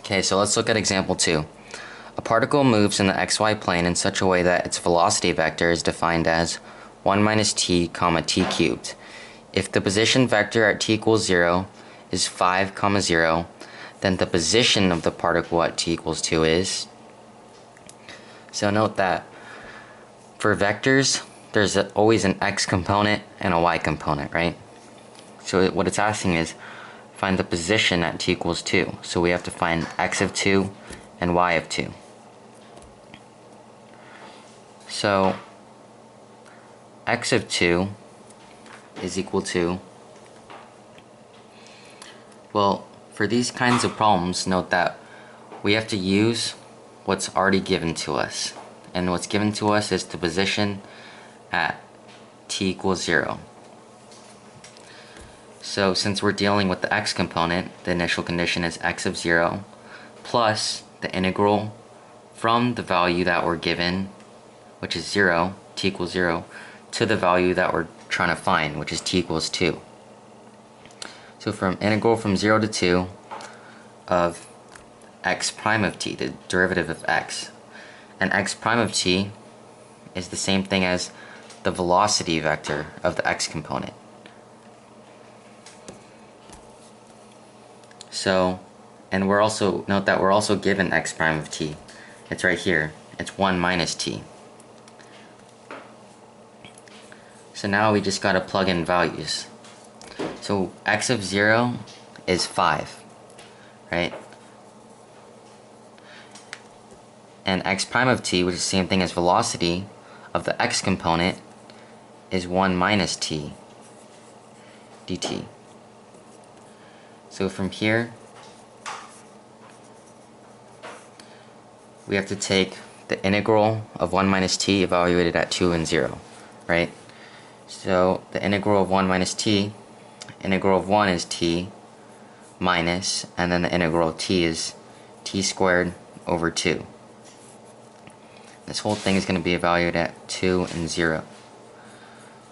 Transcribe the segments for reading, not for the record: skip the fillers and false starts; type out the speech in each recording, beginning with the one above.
Okay, so let's look at example 2. A particle moves in the xy plane in such a way that its velocity vector is defined as 1 minus t comma t cubed. If the position vector at t equals 0 is 5 comma 0, then the position of the particle at t equals 2 is... So note that for vectors, there's always an x component and a y component, right? So what it's asking is, find the position at t equals 2. So we have to find x of 2 and y of 2. So x of 2 is equal to, well, for these kinds of problems, note that we have to use what's already given to us. And what's given to us is the position at t equals 0. So since we're dealing with the x component, the initial condition is x of 0 plus the integral from the value that we're given, which is 0, t equals 0, to the value that we're trying to find, which is t equals 2. So from integral from 0 to 2 of x prime of t, the derivative of x, and x prime of t is the same thing as the velocity vector of the x component. So, and we're also, note that we're also given x prime of t. It's right here. It's 1 minus t. So now we just gotta plug in values. So x of 0 is 5, right? And x prime of t, which is the same thing as velocity of the x component, is 1 minus t dt. So from here, we have to take the integral of 1 minus t evaluated at 2 and 0, right? So the integral of 1 minus t, integral of 1 is t minus, and then the integral of t is t squared over 2. This whole thing is going to be evaluated at 2 and 0.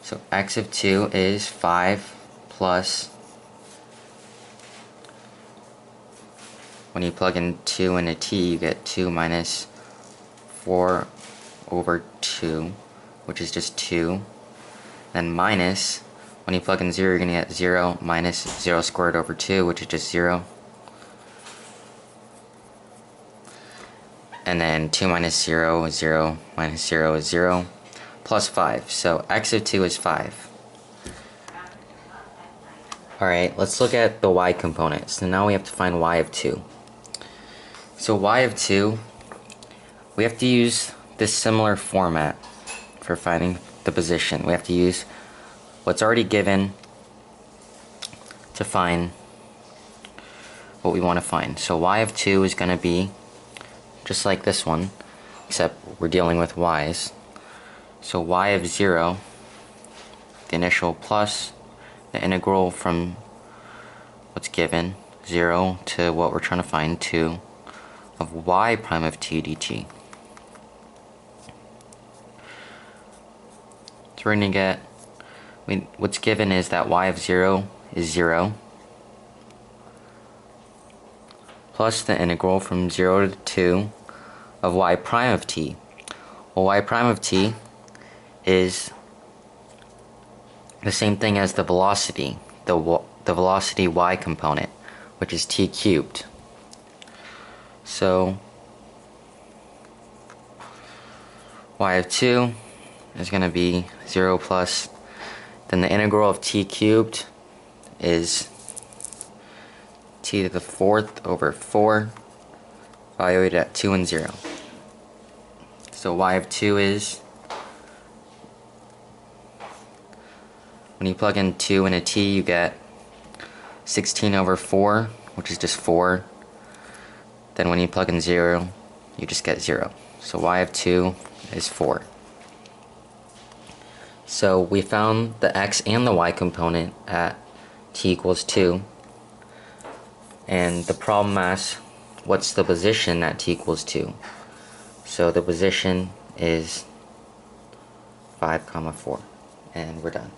So x of 2 is 5 plus, when you plug in 2 into t, you get 2 minus 4 over 2, which is just 2. Then minus, when you plug in 0, you're going to get 0 minus 0 squared over 2, which is just 0. And then 2 minus 0 is 0, minus 0 is 0, plus 5. So x of 2 is 5. Alright, let's look at the y component. So now we have to find y of 2. So y of 2, we have to use this similar format for finding the position. We have to use what's already given to find what we want to find. So y of 2 is going to be just like this one, except we're dealing with y's. So y of 0, the initial plus the integral from what's given, 0, to what we're trying to find, 2, of y prime of t dt. So we're going to get, what's given is that y of 0 is 0, plus the integral from 0 to 2 of y prime of t. Well, y prime of t is the same thing as the velocity, the velocity y component, which is t cubed. So y of 2 is going to be 0 plus, then the integral of t cubed is t to the 4th over 4, evaluated at 2 and 0. So y of 2 is, when you plug in 2 into t, you get 16 over 4, which is just 4. Then when you plug in 0, you just get 0. So y of 2 is 4. So we found the x and the y component at t equals 2. And the problem asks, what's the position at t equals 2? So the position is 5, 4, and we're done.